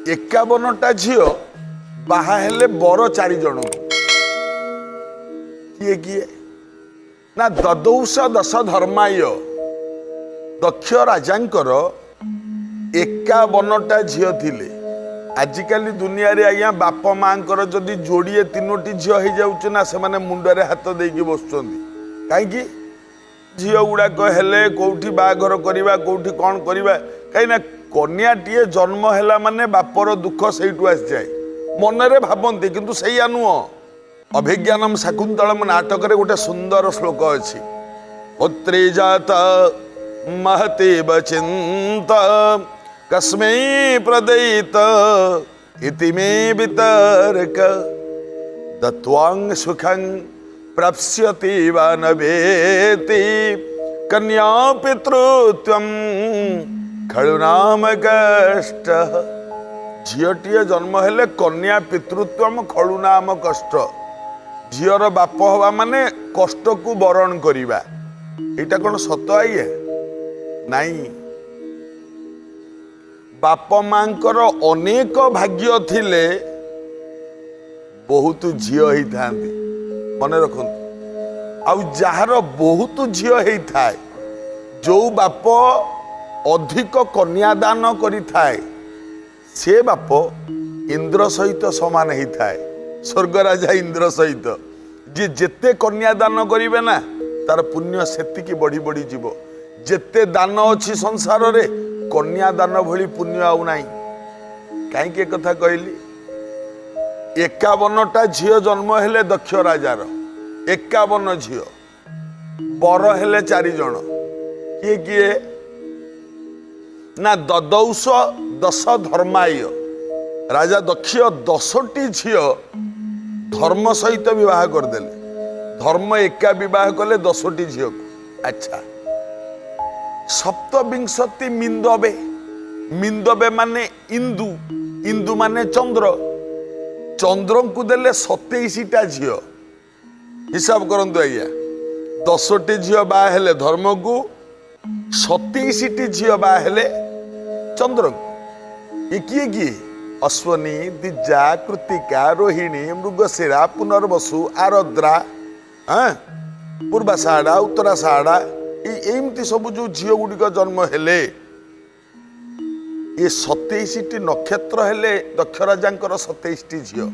51टा झील बाहा हेले बर 4 जन किए किए ना ददौस दश धर्माय दक्ष राजांकर 51टा झील थिले। आजिकाली दुनिया रे आज्ञा बाप मांकर जदि जोड़िए 3टी झील हो जाऊँ ना से मुंडरे हाथ देकी बसुँच कहीं झील गुड़ाक हेले कौटी बाघर करवा कौटी कौन करवा कहीं कन्याटीए जन्म है माने बापर दुख से आसी जाए मनरे भावती किंतु सैया नुह। अभिज्ञानम शाकुंतलम नाटक रे गोटे सुंदर श्लोक अच्छी पुत्री जात महते बचिंत कस्मै प्रदयित इति मे वितर्क दत्वांग सुखं प्राप्स्यति वा न वेति कन्या पितृत्वं खलु नाम कष्ट। झीटीए जन्म हेले कन्या पितृत्वम खलु नाम कष्ट। झीर बाप हवा माने कष्ट को बरण करिबा एटा कोन सत आइए नाई। बाप मांकर अनेक भाग्य थिले बहुत झील होता मन रखु आउ जार बहुत झील होता है जो बाप अधिक कन्यादान करि थाए से बाप इंद्र सहित समान होता है। स्वर्ग राजा इंद्र सहित जी जेते कन्यादान करिवे ना तार पुण्य सेतिकी बढ़ी बढ़ी जीव। जेते दान अच्छी संसार रे कन्यादान भली पुण्य आउ नाई। कहीं कथा कहली 51टा झील जन्म हेले दक्ष राजार 51 झील बर हेले 4 जन किए किए ना ददौस दश धर्माय राजा दक्ष 10टी झील धर्म सहित विवाह करदेले। धर्म एका विवाह कले 10टी झील को। अच्छा सप्तविंशति मिंदबे मिंदबे माने इंदु इंदु माने चंद्र चंद्र को देले 27टा झील हिसाब करंतु आज्ञा 10टी झील बा हेले धर्म को 27टी झील बा हेले चंद्र को। ये किए किए अश्वनी दिजा कृतिका रोहिणी मृगशिरा पुनर्वसु आरद्रा पूर्वाषाढ़ा उत्तराषाढ़ा एमती सब जो झील गुड़िक जन्म हेले ये 27टी नक्षत्र हेले दक्ष राजांकर 27टी झील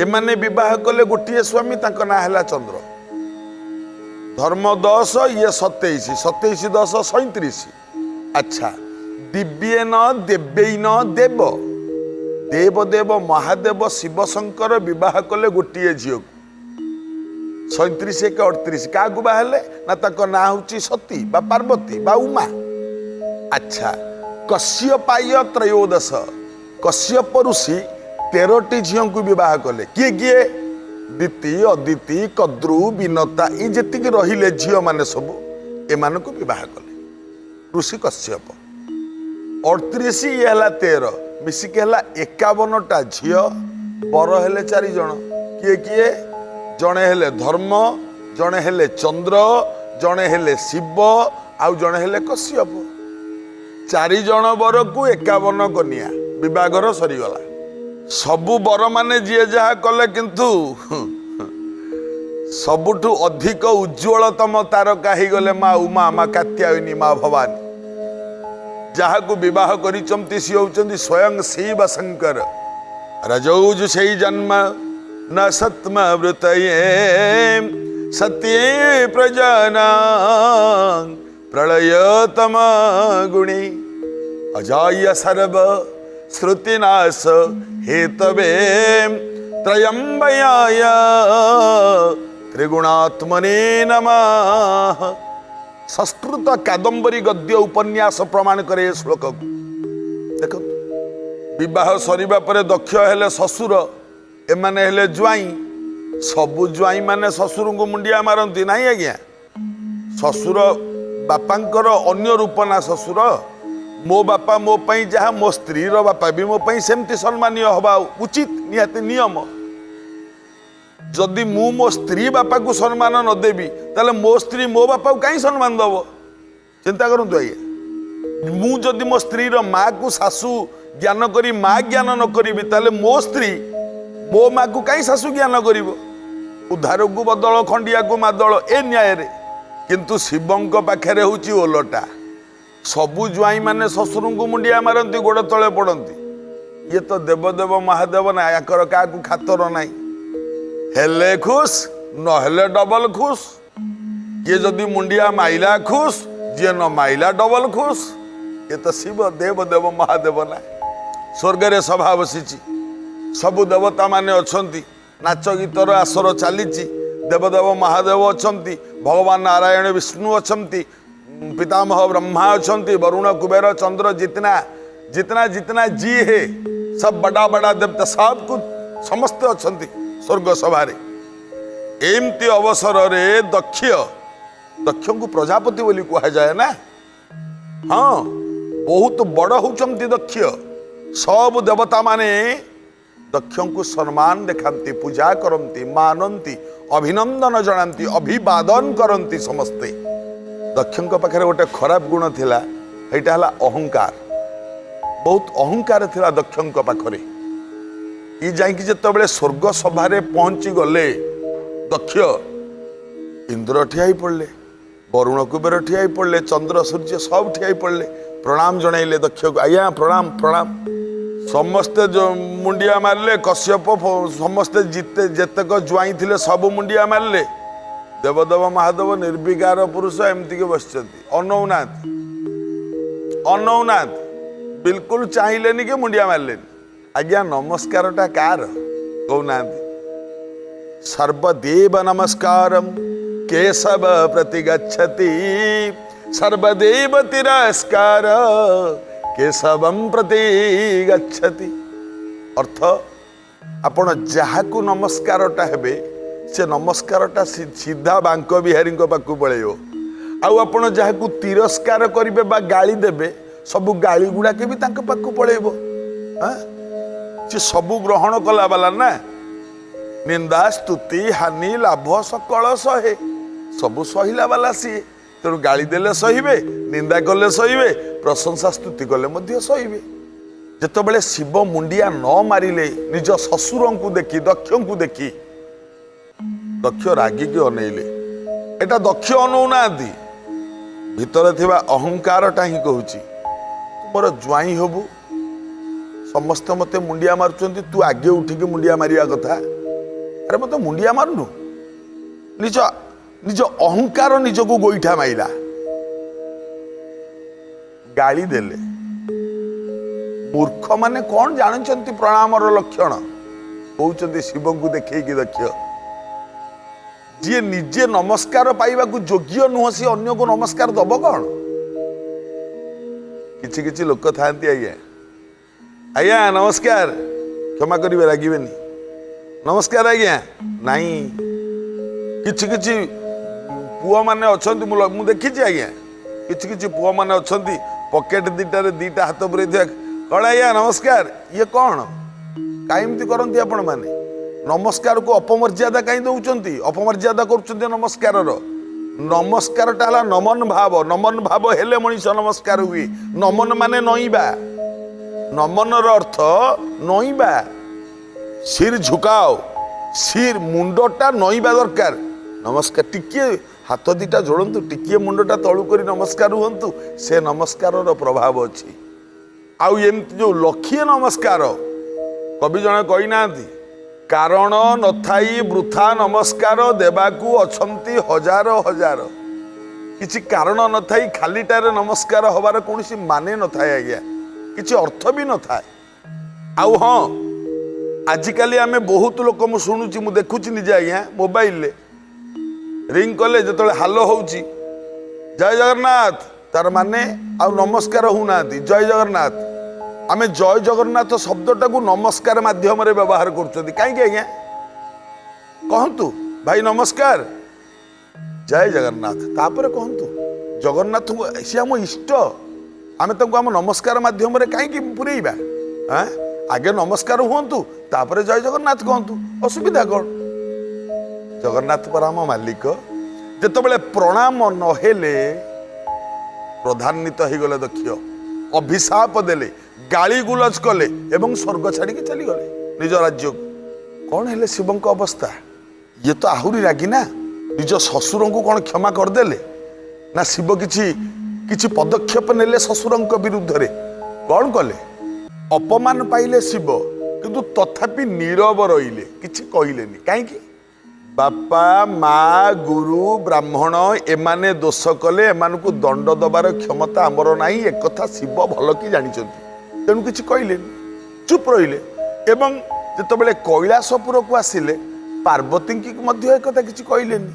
एमाने विवाह कले गोटे स्वामी तांका ना हैला चंद्र। धर्म 10 ये 27 27 10 37। अच्छा दिव्येन देव्यैन देव देव देव महादेव शिव शंकर विवाह कले गोटे झील 37 एक 38 क्या बाहले ना ताको ना होची सती बा पार्वती बा उमा। अच्छा कश्यपाय 13 कश्यप ऋषि 13टी झील को विवाह कले किए किए दिति अदिति कद्रु विनता ये जेतिक रहिले झील माने सब एमान को विवाह कले ऋषि कश्यप। 38 ये हला 13 मिसिके हला 51टा झील बर हेले 4 जन किए किए जड़े हेले धर्म जड़े हेले चंद्र जड़े हेले शिव आउ जड़े हेले कश्यप। 4 जन बर को 51 कन्या विवाहर सरीगला। सबु बर माने जी जहा कले किंतु सबुठु अधिक उज्ज्वलतम तारका ही गले माँ उमा माँ कात्यायनी माँ भवानी जहा को विवाह करिचंती सी होचंती स्वयं शिव शंकर। रजौज से जन्म न सत्म वृतये सत्ये प्रजना प्रलयतम गुणी अजाय सर्व श्रुतिनाश हेतवे त्रयंबयाय त्रिगुणात्मने नमः। संस्कृत कादंबरी गद्य उपन्यास प्रमाण करे श्लोक को देख। विवाह सरीबा परे दक्ष हेले ससुर एमाने हेले ज्वाई सबु ज्वाई माने ससुर को मुंडिया मारती नहीं आज्ञा। ससुर बापांकर अन्य रूप ना ससुर मो बापा मो पई जहा मो स्त्री रो बापा भी मो पई सेमती सम्मानीय हवा उचित निहाती नियम। जदि मु मो स्त्री बापा को सम्मान न देवी ताले मो स्त्री मो बापा को कहीं सम्मान दब चिंता करतु आज्ञा। मु जदि मो स्त्री रो माँ को सासू ज्ञान करी माँ ज्ञान न करी ताले मो स्त्री मो माँ को कहीं शाशु ज्ञान कर उद्धार को बदल खंडिया को मादल ए न्याय रे किंतु शिवंक पाखे हूँ ओलटा सबु ज्वाई माने शशुर को मुंडिया मारती गोड़ तले पड़ती ये तो देवदेव महादेव ना याकर क्या खातर ना हेले खुश नहेले डबल खुश किए जदि मुंडिया माइला खुश जी न माइला डबल खुश ये तो शिव देवदेव महादेव ना स्वर्ग रे सभा बसी सबु देवता माने अछंती नाच गीतर आसर चली देवदेव महादेव अछंती भगवान नारायण विष्णु अछंती पितामह ब्रह्मा अछंती वरुण कुबेर चंद्र जितना जितना जितना जी है सब बड़ा बड़ा देवता सब कुछ समस्त अछंती स्वर्ग सभा एमती अवसर रे दक्ष को प्रजापति बोली कहा जाए ना। हाँ बहुत बड़ होचंती दक्ष सब देवता माने दक्ष को सम्मान देखाती पूजा करती मानती अभिनंदन जनाती अभिवादन करती समस्ते। दक्ष पाखे गोटे खराब गुण थिला एटा हला अहंकार बहुत अहंकार थिला दक्ष पाखरे ये जाइकी जिते स्वर्ग सभारे पहुंची गले दक्ष इंद्र ठिया पड़े वरुण कुबेर ठिया पड़े चंद्र सूर्य सब ठिया पड़े प्रणाम जनइले दक्ष को आज्ञा प्रणाम प्रणाम समस्ते जो मुंडिया मारले कश्यप समस्ते जिते जेतक ज्वाई थिले सब मुंडिया मारले देवदेव महादेव निर्विकार पुरुष एमती के बस अनौनाथ बिल्कुल चाहिए कि मुंडिया मारले आज्ञा नमस्कार टा कार कहना सर्वदेव नमस्कारम केशव प्रतिगच्छति सर्वदेव तिरस्कार केशवम प्रतिगच्छति अर्थ आपण जहाकू नमस्कारटा हेबे से नमस्कारटा सीधा बांक बिहारी पाखु पड़ेब आपण जहाकू तिरस्कार करेंगे बा गाली देबे सबू गाली गुड़ा के भी पाखु पड़ेब से सबू ग्रहण कला वाला ना निंदा स्तुति हानि लाभ सकल सहे सबू सहिला वाला सी तेणु गाली देले सहिबे निंदा कले सहिबे प्रशंसा स्तुति कले सहिबे जितेबाला शिव मुंडिया न मारिले निज ससुर को देखी दक्ष को देखी दक्ष रागिकी अनेइले एटा दक्ष अनौना भितर थिबा अहंकारटा ही कहूची तुमर ज्वाई हबु समस्त मते मुंडिया मारुचंती तू आगे उठिके मुंडिया मारिया कथा अरे मत मुंडिया मारनु निज निज अहंकार निज को गोईठा माइला गाली देले मूर्ख माने कौन जानते प्रणामर लक्षण कहते शिव को देखे दक्ष जी निजे नमस्कार पाइबा योग्य नुह सी अन्य को नमस्कार दब कौन किछि किछि लोक थांती आज्ञा आज्ञा नमस्कार क्षमा करेंगे रागिबेनी नमस्कार आज्ञा नहीं किछि किछि पुआ माने अछंती मु देखिछि आज्ञा किछि किछि पुआ माने अछंती पॉकेट दीटा हाथ पुरे कौन आज्ञा नमस्कार ये कौन कहीं करती आपण माने नमस्कार को अपमर्यादा कहीं दौरान अपमर्यादा कर नमस्कार नमस्कार टा नमन भाव हेले मनीष नमस्कार हुए नमन माने नईबा नमन अर्थ नईबा सिर झुकाओ सिर मुंडटा नईबा दरकार नमस्कार टिके हाथ दीटा जोड़तु टिके मुंडटा तलू कर नमस्कार हुंतु से नमस्कार प्रभाव अच्छी आउ एमती जो लक्षीय नमस्कार कवि जने कही ना कारण नथाई वृथा नमस्कार देवाकू अछंती हजार हजार किछि कारण नथाई खालीटारे नमस्कार हबार कोनोसी माने नथाय आज्ञा किछि अर्थ भी नथाय आउ हाँ आजिकाली आमे बहुत लोक मु शुणुची मु देखुची निजे आज्ञा मोबाइल ले रिंग कले जतले हालो होउची जय जगन्नाथ तार माने आउ नमस्कार होना जय जगन्नाथ आमे जय जगन्नाथ शब्दटा को नमस्कार माध्यम रे व्यवहार करछथि काहे आज्ञा कहंतु भाई नमस्कार जय जगन्नाथ तापर कहंतु जगन्नाथ से आम इष्ट आमे तंको आम नमस्कार माध्यम रे काहे पुरेइबा हां आगे नमस्कार हुंतु तापर जय जगन्नाथ कहंतु असुविधा कौन जगन्नाथ परम मालिक जेतबेले प्रणाम नहेले प्रधान्वित हो गले दक्ष अभिशाप देले गाली गुलज कले एवं स्वर्ग छाड़ी चलीगले निज राज्य कौन हेले शिव अवस्था ये तो आहुरी रागी ना निज शशुर को कौन क्षमा करदेले ना शिव किछि पदक्षेप नेले शशुर विरुद्ध रे कौन कले अपमान पाइले शिव किंतु तथापि नीरव रहिले किछि कहलेनी कहीं बापा माँ गुरु ब्राह्मण एमाने दोष कले एमानकु दंड दबार क्षमता आमर नाही एक कथा शिव भल कि जानिछंती तेणु किछि कहलेनी चुप रहिले एवं जेतबेले कैलासपुर को आसिले पार्वती की मध्य एक कथा किछि कहलेनी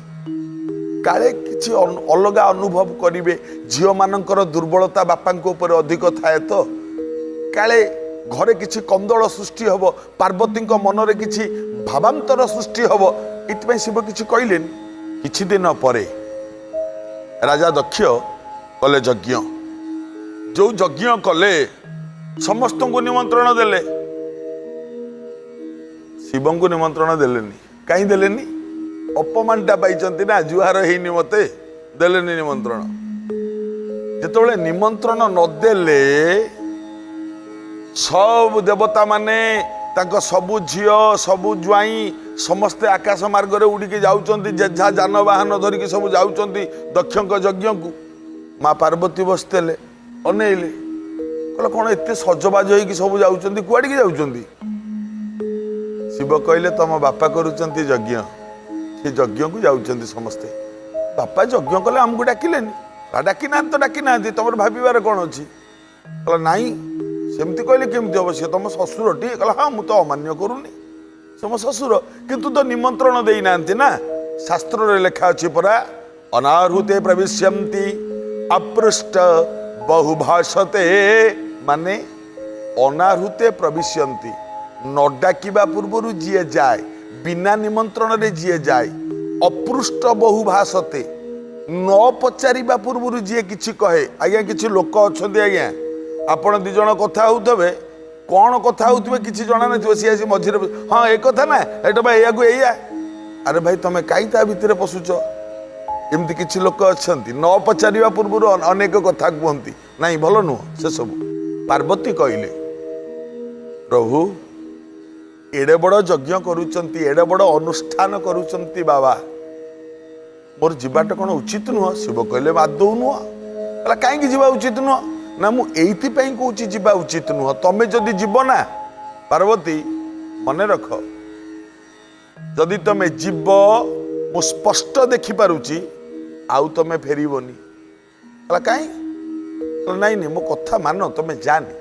काले किछि अलगा अनुभव करिवे झियो मानकर दुर्बलता बापा ऊपर अधिक थाए तो काले घरे किछि कंदल सृष्टि हब पार्वती मनरे किछि भावांतर सृष्टि हब इतपै शिव किछि कहलेनी किछि दिन परे राजा दक्ष कले यज्ञ जो यज्ञ कले समस्त को निमंत्रण देले शिव को निमंत्रण देलेनी कहीं देलेनी अपमानटा पाइचंती ना जुहार हेनी मते देलेनी निमंत्रण जेतबेले निमंत्रण न देले सब देवता माने तांको सबु झियो सबु ज्वाई समस्ते आकाश मार्ग रे उड़ी के जाउचंती जेझा जानवाहन धरिकी सब जाउचंती दक्षक यज्ञ को माँ पार्वती बसतेले अनेइले कहले कौन एते सजबाज होइकी सब जाउचंती कुआडी के जाउचंती शिव कहले तम बापा करूचंती यज्ञ से यज्ञ को जाउचंती समस्ते बापा यज्ञ कले हमको डाकिलेनी डाकी ना तो डाकी ना तुम भाबार कौन अच्छी कहला नाई सेमती कहले केमती हम सी तुम शशुर टी कहला हाँ मुझे तो अमान्य करूनी से मो शशुर किंतु तो निमंत्रण दे ना ना शास्त्र रे लेखा अच्छी परा अनाहृते प्रविश्यन्ति अपृष्ट बहुभाषते माने अनाहृते प्रविश्यन्ति न डाकिबा पूर्व जी जाए बिना निमंत्रण रे जी जाए अपृष्ट बहुभाषते न पचारिबा पूर्व जी किछि कहे आज्ञा किछि लोक अछंती आज्ञा आपण दी जण कथा होउतबे कौन कथा होउतबे किछि जणा नथिबे सी आसी मझिरे हाँ ए कथा ना एटा बा एया को एया अरे भाई तमे काई ता भितरे पसुच एमती किछि लोक अछंती न पचारिबा पूर्व अनेक कथा कहंती नाही भलो नु से सब पार्वती कहले प्रभु एडे बड़ यज्ञ करुचंती एडे बड़ अनुष्ठान करुचंती बाबा मोर जीवाटा कौन उचित नुह शिव कहले आदौ नुह कहला कहीं जीवा उचित नुह ना मु एइथिपाई कहूची जीवा उचित नुह तमे जदि जीव ना पार्वती मने रख जदि तमे जीव मु स्पष्ट देखि पारुची आउ तमे फेरिबोनी कहला कहीं कहला नहीं नहीं मो कथा मान तमे जानी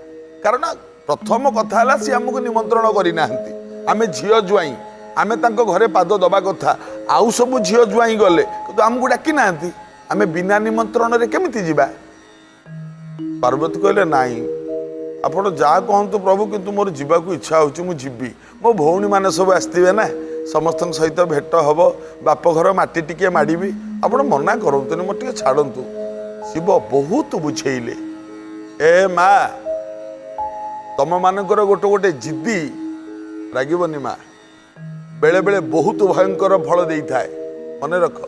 कारण प्रथम कथा हला सी हमको निमंत्रण करि नाहंती आमे झियो जुआई आमे तांको घरे पाद दबा कथा आउ सब झियो जुआई गले तो हमको डाकी नाहंती आमे बिना निमंत्रण रे केमिति जीवा पार्वती कहले नाई आपण जा कहतु प्रभु किंतु मोर जीवा को इच्छा होची मु जीवी मो भौणी माने सब आसथिबे ना समस्त सहित भेट हम बाप घर माटी टिके माड़बी आपण मना करतुनि मो टिके छाड़तु शिव बहुत बुझेइले ए माँ तम मानकर गोटे गोटे जिद्दी रागिबनी माँ बेले बेले बहुत भयंकर फल दे थाए मन रख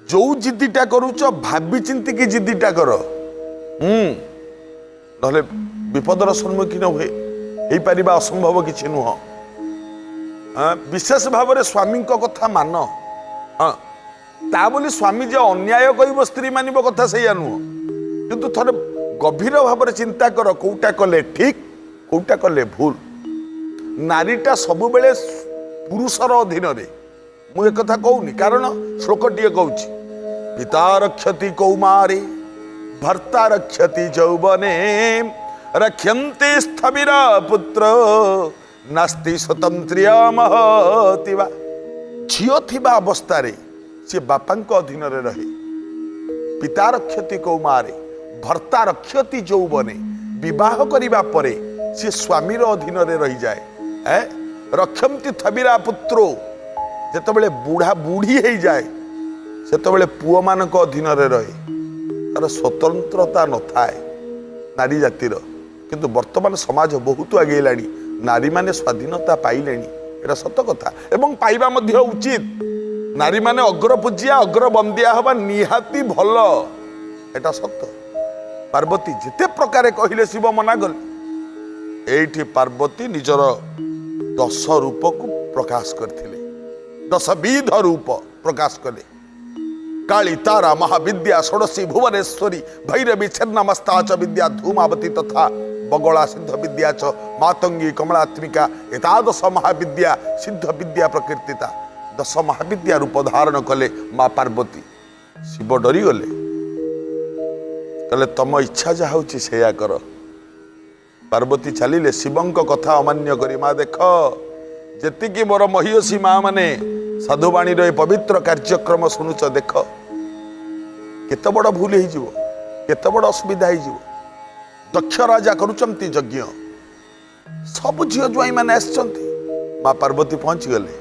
जो जिद्दीटा करूच भाभी चिंती की जिद्दीटा कर नले विपदर सम्मुखीन हुए हो पारिबा असंभव किछि नुह विशेष भाव में स्वामी कथा मान हाँ ता बोली स्वामी जे अन्याय कर स्त्री मान कथा से नुह किंतु थोड़े गभीर भाव में चिंता कर कौटा कले ठीक कौटा कले भूल नारीटा सब बेले पुरुषर अधीन मुझे कथा कहूनी कारण श्लोकटीए कहूँ पिता रक्षति कौमारी भर्ता रक्षति यौवने रक्षन्ति स्थविर पुत्र नास्ति स्वतंत्र्य महतिवा झियो थिबा अवस्था रे से बापांक अधीन रे रहे पिता रक्षति कौमारे भर्ता रक्षति यौवने विवाह करिबा परे से स्वामीर अधीन रे रही जाए रक्षन्ति थबिरा पुत्रो जेतबेले बूढ़ा बूढ़ी हो जाए सेतबेले पुओ मानक अधीन रे रहे तार स्वतंत्रता न थाए नारी जातिर किंतु वर्तमान समाज बहुत आगेलाणी नारी माने स्वाधीनता पाइलेनी एटा सत कथा एवं पाइबा मध्य उचित नारी माने अग्र पूजिया अग्र बंदिया हवा निहाती भल एटा सत पार्वती जिते प्रकार कहले शिव मना गले। एठी पार्वती निजर 10 रूप को प्रकाश करथिले, 10 विध रूप प्रकाश कले। काली तारा महाविद्या षोडशी भुवनेश्वरी भैरवी छन्नमस्ता च विद्या धूमावती तथा बगला सिद्ध विद्या च मातंगी कमलात्मिका एतादश महाविद्या सिद्ध विद्या प्रकीर्तिता। 10 महाविद्या रूप धारण कले माँ पार्वती। शिव डरी गले, कहले तम इच्छा जहा होची सेया कर। पार्वती चलिले शिवंक कथा अमान्य करी। माँ देख जेतिकी मोर महिषी माँ माने साधुवाणी रे पवित्र कार्यक्रम शुणुच, देख केते बड़ भूल हो, केते बड़ असुविधा हो। दक्ष राजा करुचंती यज्ञ, सब झील ज्वाई मैंने आसचंती। माँ पार्वती पहुंची गले,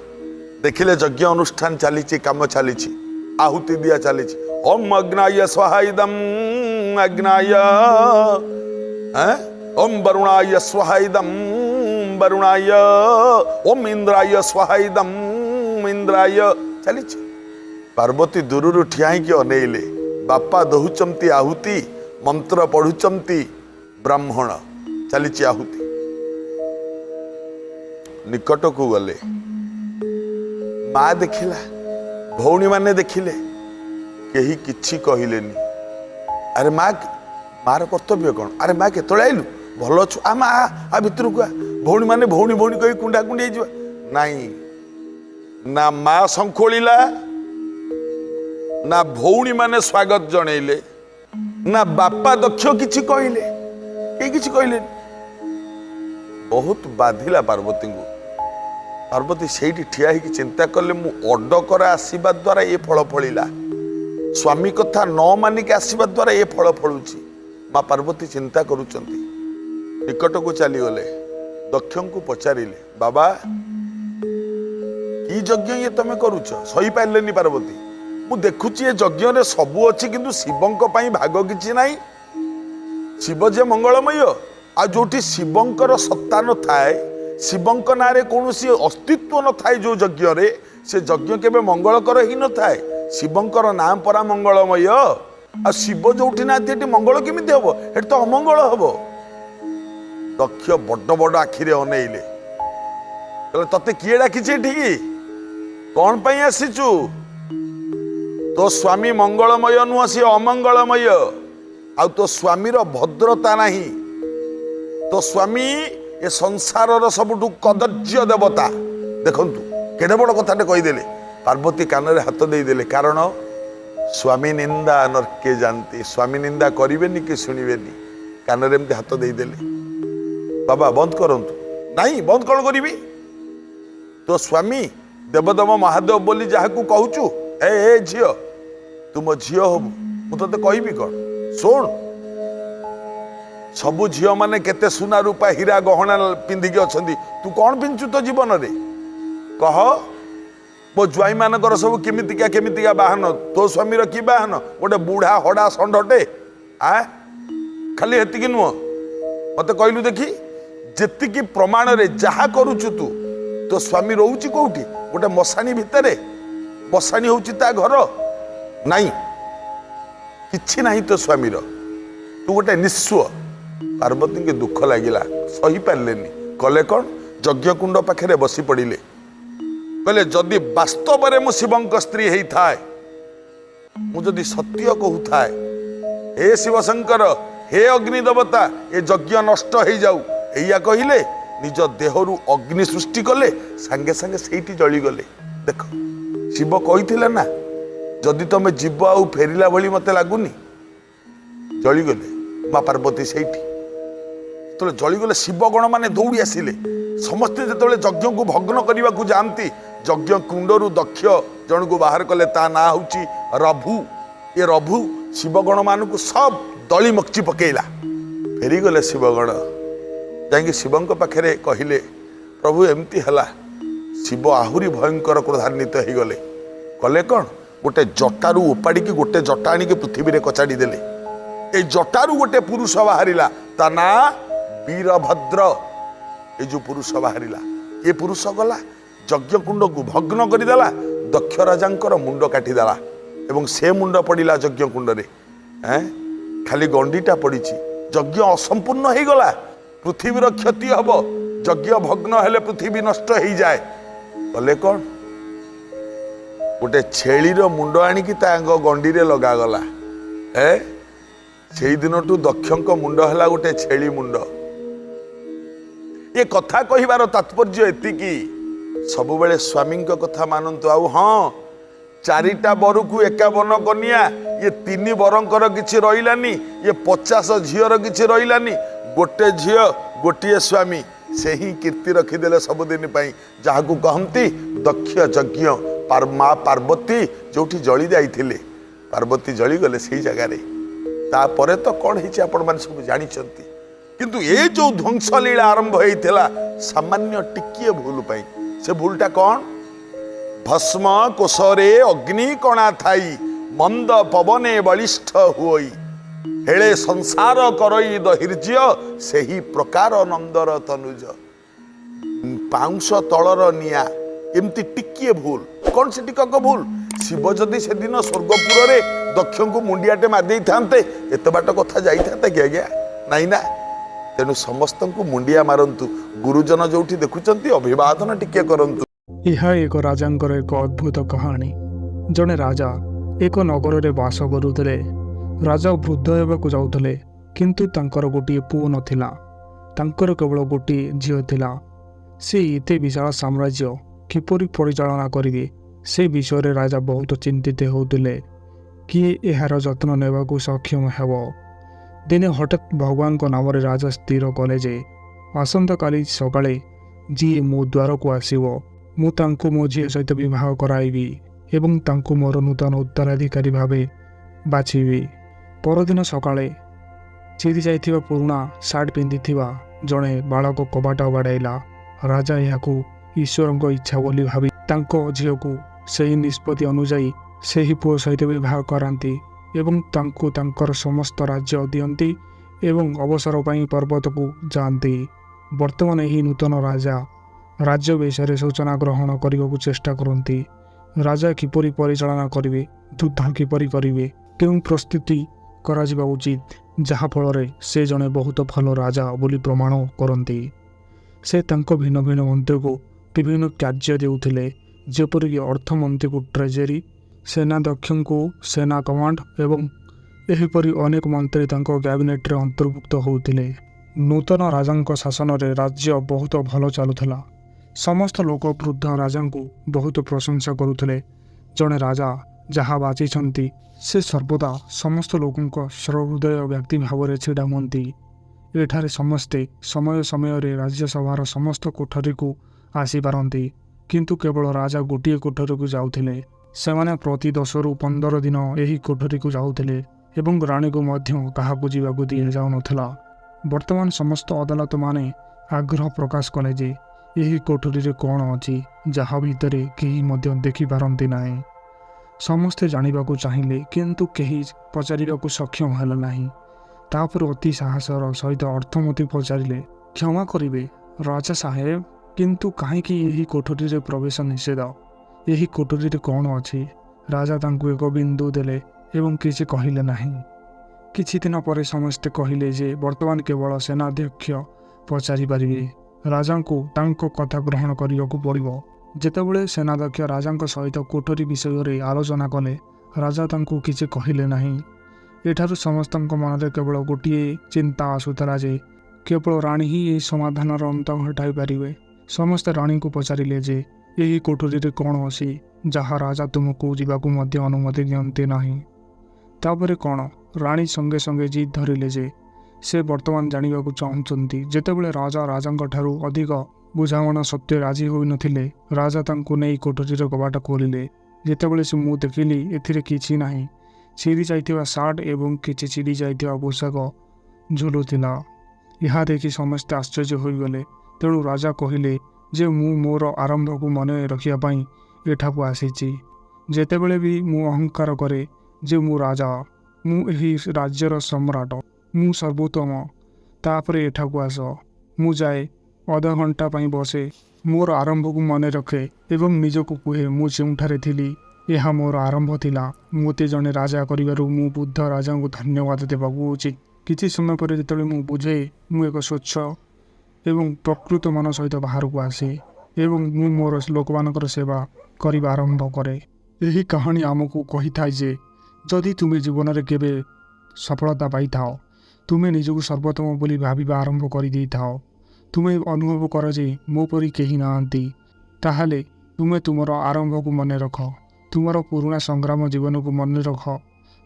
देखिले यज्ञ अनुष्ठान चली, काम चली, आहुति दिया चली। ओम अग्नाय स्वाहा इदं अग्नाय, ओम वरुणाय स्वाहा इदं वरुणाय, ओम इंद्राय स्वाहा इदं इंद्राय चली। पार्वती दूर ठिया कि अनेइले, बापा दहुचंती आहुति, मंत्र पढ़ुचंती ब्राह्मण, चली आहुति। निकट को गले, माँ देखिला, भौणी माने देखिले, केही किछि कहिलेनी। अरे माँ, मार कर्तव्य कौन? अरे माँ केतळे आइलु, भल छु? आ माँ आ भितर को। भौणी माने भौणी भौणी कही कुंडा कुंडी हो नाई। ना माँ संखोलिला, ना भौणी माने स्वागत जनइले, ना बापा दक्ष किछि कहिले, के किछि कहिले। बहुत बाधिला पार्वती को। पार्वती सेठी ठिया ही चिंता कले, मु अडकर आशीर्वाद द्वारा ये फल फलिला, स्वामी कथा न मानिक आशीर्वाद द्वारा ये फल फलुची। माँ पार्वती चिंता करुचंती। निकट को चली गले, दक्ष को पचारिले, बाबा की यज्ञ ये तमे करुच? सही पाइलेनी पार्वती। मु देखुची ये यज्ञ रे सबु अछि, किंतु शिवंक पई भाग किछि नाही। शिव जे मंगलमय, आ जोठी शिवंकर सत्ता न थाए, शिवंक नारे कौनसी अस्तित्व न थाए जो यज्ञ रे, से यज्ञ केबे मंगलकर ही न थाए। शिवंकर नाम परा मंगलमय, आ शिव जोठी नाती एटी मंगल केमिति हबो? एटी तो अमंगल हबो। दक्ष बड़ बड़ आखिरे अनेइले, कहले तते किए डाकिछि एठी? कौन पाई आसीचु? तो स्वामी मंगलमय नुह, सी अमंगलमय। आ तो स्वामीर भद्रता नाही। तो स्वामी ए संसार सबुठु कदर्य देवता। देखंतु केडे बड़ कथाटे कहीदेले। पार्वती कानरे हाथ देदेले, कारण स्वामी निंदा नरके जानती। स्वामी निंदा करेनि कि शुणवेनि, कानरे एमती हाथ देदेले। बाबा बंद करंतु। नहीं बंद कौन करी? तो स्वामी देवदेव महादेव बोली जहाँ को कहूचु, ए झील तुम झील हबु, मुझे कहबी कौन? शुण, सबु झील माने केते सुना रूपा हीरा गहना पिंधिकी अछंती, तू कौन पिंचु तो जीवन रे? कह मो ज्वाई मानकर सब केमितिका बाहन, तो स्वामीर कि बाहन? गोटे बुढ़ा हड़ा षंढटे। खाली हेतिकी नुह, मते कहलु देखी, जेतिकी प्रमाण रे जहा करूचु तू, तो स्वामी रोची कोठी? गोटे मशाणी भितरे। मशाणी होची ता घर नहीं, किछि नहीं तो स्वामीर, तू गोटे निस्व। पार्वती के दुख लगिला, सही पारलेनी। कले कौन? यज्ञ कुंड पाखे बसी पड़िले, कहले जदि वास्तव में मु शिवंक स्त्री हेई थाए, मु जदि सत्य कहू थाए, हे शिवशंकर, हे अग्नि देवता, ए यज्ञ नष्ट हो जाऊ, एया कहिले निज देहरु अग्नि सृष्टि कले, सांगे सांगे सेठी जली गले। देख शिव कही ना, जदि तुम जीव आउ फेरिला भली मते लगुनि, जली गले। माँ पार्वती सेठी तो जलीगले, शिवगण माने दौड़ी आसिले। समस्ते जो यज्ञ को भग्न करने को जाती, यज्ञ कुंडरू दक्ष जन को बाहर कले, ता ना हूँ रभु। ये रभु शिवगण मान सब दली मक्ची पकेला। फेरीगले शिवगण, जाकि शिवों पाखे कहले, प्रभु एमती है। शिव आहुरी भयंकर क्रोधान्वित हो गले। कले कौन? गोटे जटारू उपाड़ी गोटे जटा आनिक पृथ्वी में कचाड़ी देले। ए जटारू गोटे पुरुष बाहरिला, ता ना वीरभद्र। ये जो पुरुष बाहरिला, ये पुरुष गला यज्ञ कुंड को भग्न करदेला, दक्ष राजा मुंड काटिदेला, एवं से मुंड पड़ा यज्ञ कुंड रे। खाली गंडीटा पड़ी यज्ञ असंपूर्ण हो गला पृथ्वीर क्षति हम यज्ञ भग्न हेले पृथ्वी नष्ट हो जाए कले कौन गोटे छेलीर मुंड आणिकी गंडी रे लगागला से दिन दक्षक मुंड है गोटे छेली मुंड ये कथा कहिबार तात्पर्य एतिकी सबुबले स्वामी कथा मानतु आउ हाँ चारिटा बर को 51 कन्या ये 3 बरंकर किछि रहिलानी ये 50 झीर किछि रहिलानी गोटे झील गोटे स्वामी से ही कीर्ति रखीदे सबुदिन जहाँ को कहती दक्ष यज्ञ माँ पार्वती जो जली जाइथिले पार्वती जली गले से जगार तापर तो कौन है आपण मैंने सब जानते किंतु ये जो ध्वंस लीला आरंभ होता सामान्य टिकिए भूल पाई से भूलटा कौन भस्म कोशरे अग्नि कणा थाई मंद पवने बलिष्ठ हुई हेले संसार करई दहिर्ज्य से ही प्रकार नंदर तनुज पाउंस तलर निया एमती टिकिए भूल कौन से टिकक भूल शिव जदि से दिन स्वर्गपुर रे दक्ष को मुंडियाटे मारदे थांते एत बाट कथा जाई थांते कि आज्ञा नाई ना तेणु समस्त को मुंडिया मारंतु गुरुजन जोठी देखुचंती अभिवादन टिके करंतु। यह एक राजांकर एक अद्भुत कहानी जड़े राजा एक नगर में बास करुले राजा वृद्ध होगा जाऊले किंतु तांकर गोटे पुओ नथिला तांकर केवल गोटे झील थिला से एते विशाल साम्राज्य किपरि परिचालना करिवे से विषय रे राजा बहुत चिंतित होउतिले किए एहार जत्न नेबाकू सक्षम हेब दिने हठात भगवान को नाम रे राजा स्थिर कले जे आसंता काली सकाळे जी मो द्वार को आसीबो मु तांको मो झील सहित विवाह कराइबी एवं तांको मोर नूतन उत्तराधिकारी भावे बाछिबी परदिन सकाळे चिरी जाइथिबा पुराणा सार्ट पिंधिथिबा जणे बालक कबाट बाड़ाइला राजा याकू ईश्वर इच्छा बोली भावी तांको झील को सही निष्पत्ति अनुजाई से ही पुओ सहित विवाह करांती एवं तांको तांकर समस्त राज्य दियंती एवं अवसर पाई पर्वत को जाती वर्तमान यही नूतन राजा राज्य विषय सूचना ग्रहण करने को चेष्टा करती राजा किपरि परिचालना करेंगे युद्ध किपरि करेंगे केउं प्रस्तुति करा जिबा उचित जहाँ फल से जड़े बहुत भल राजा बोली प्रमाण करती से तांको भिन्न भिन्न मंत्री को विभिन्न कार्य देउथिले जेपरिक अर्थमंत्री को ट्रेजरी सेनाध्यक्ष को सेना कमांड एवं एहीपरि अनेक मंत्री तांको कैबिनेट रे अंतर्भुक्त होउथिले नूतन राजांको शासन रे राज्य बहुत भल चलुथिला समस्त लोक वृद्ध राजा को बहुत प्रशंसा करुथिले जड़े राजा जहाँ बाचिछंती से सर्वदा समस्त लोकों सहृदय व्यक्ति भाव में छिड़ा हुंती एठारे समस्ते समय समय रे राज्यसभार समस्त कोठरी को आसी पारंती किंतु केवल राजा गोटे कोठरी को जाउथिले सेमाने प्रति 10 रु 15 दिन यही कोठरी को जाउथिले एवं राणी को मध्य काहाकू जीवाकू दिए जाउ नथिला वर्तमान समस्त अदालत माने आग्रह प्रकाश कले जे यही कोठरी रे कौन अछि जहाँ भितरे केही मध्य देखि पारंती नाही समस्ते जानिबाकू चाहिए किंतु केही पचारिबाकू सक्षम हेला नाही तापर अति साहसर सहित अर्थमंत्री पचारिले क्षमा करिवे राजा साहेब किंतु काहेकि यही कोठरी रे प्रवेश निषेध यही कोठरी रे कौन अछि राजा तांकु एक बिंदु देले एवं किछि कहिले नाही किछि दिन पर समस्ते कहिले जे वर्तमान केवल सेनाध्यक्ष पचारि पारिबे राजा को तांको कथा ग्रहण करियाकू पड़िबो जेतेबेले सेनाध्यक्ष राजा सहित कोठरी विषय रे आलोचना कले राजा तांको किछि कहिले नाही एठारु समस्तଙ୍କ मनरे केवल गोटे चिंता आसुथला जे केवल राणी ही यही समाधान अंत घटाई पारिबे समस्त राणी को पचारिले जे यही कोठरी रे कौन अछि जहाँ राजा तुमको जीवाकू मध्य अनुमति दियंते नाही तापरे कौन राणी संगे संगे जिद धरिले जे से वर्तमान जानिबाकू चाहुचंती जेतेबेले राजा राजांक ठारू अधिक बुझामणा सत्य राजी होई नथिले राजा तांको नै कोठरी रे कबाट खोलिले जेतेबेले से मु देखिली एथिरे किछि नाही चिरी जाइथिबा सार्ट एवं किछि चिरी जाइथिबा पोशाक झुलुथिला यह देखि समस्त आश्चर्य होइगले तेणु राजा कहिले जे मु मोर आरंभ को मन रखिया पाई एठाकू आसीची जेतेबेले भी मु अहंकार करे जे मु राजा मु एही राज्यर सम्राट मु सर्वोत्तम तापरे एठाकू आस मु जाए अधा घंटा पाई बसे मोर आरंभ को मन रखे एवं निजको कहे मु जेउठारे थिली ଏହା ମୋର ଆରମ୍ଭ ଥିଲା। ମୋତେ ଜଣେ ରାଜା କରିବାରୁ ମୁଁ ବୁଦ୍ଧ ରାଜାଙ୍କୁ ଧନ୍ୟବାଦ ଦେବାକୁ ଉଚିତ। କିଛି ସମୟ ପରେ ଯେତେବେଳେ ମୁଁ ବୁଝେ ମୁଁ ଏକ ସ୍ୱଚ୍ଛ ଏବଂ ପ୍ରକୃତ ମନ ସହିତ ବାହାରକୁ ଆସେ ଏବଂ ମୁଁ ମୋର ଲୋକମାନଙ୍କର ସେବା କରିବା ଆରମ୍ଭ କରେ। ଏହି କାହାଣୀ ଆମକୁ କହିଥାଏ ଯେ ଯଦି ତୁମେ ଜୀବନରେ କେବେ ସଫଳତା ପାଇଥାଅ, ତୁମେ ନିଜକୁ ସର୍ବୋତ୍ତମ ବୋଲି ଭାବିବା ଆରମ୍ଭ କରିଦେଇଥାଅ, ତୁମେ ଅନୁଭବ କର ଯେ ମୋ ପରି କେହି ନାହାନ୍ତି, ତାହେଲେ ତୁମେ ତୁମର ଆରମ୍ଭକୁ ମନେ ରଖ, ତୁମର ପୁରୁଣା ସଂଗ୍ରାମ ଜୀବନକୁ ମନେ ରଖ।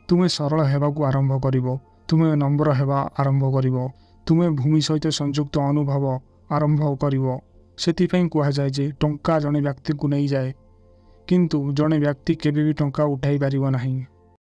ତୁମେ ସରଳ ହେବାକୁ ଆରମ୍ଭ କରିବ, ତୁମେ ନମ୍ର ହେବା ଆରମ୍ଭ କରିବ, ତୁମେ ଭୂମି ସହିତ ସଂଯୁକ୍ତ ଅନୁଭବ ଆରମ୍ଭ କରିବ। ସେଥିପାଇଁ କୁହାଯାଏ ଯେ ଟଙ୍କା ଜଣେ ବ୍ୟକ୍ତିକୁ ନେଇଯାଏ, କିନ୍ତୁ ଜଣେ ବ୍ୟକ୍ତି କେବେ ବି ଟଙ୍କା ଉଠାଇ ପାରିବ ନାହିଁ।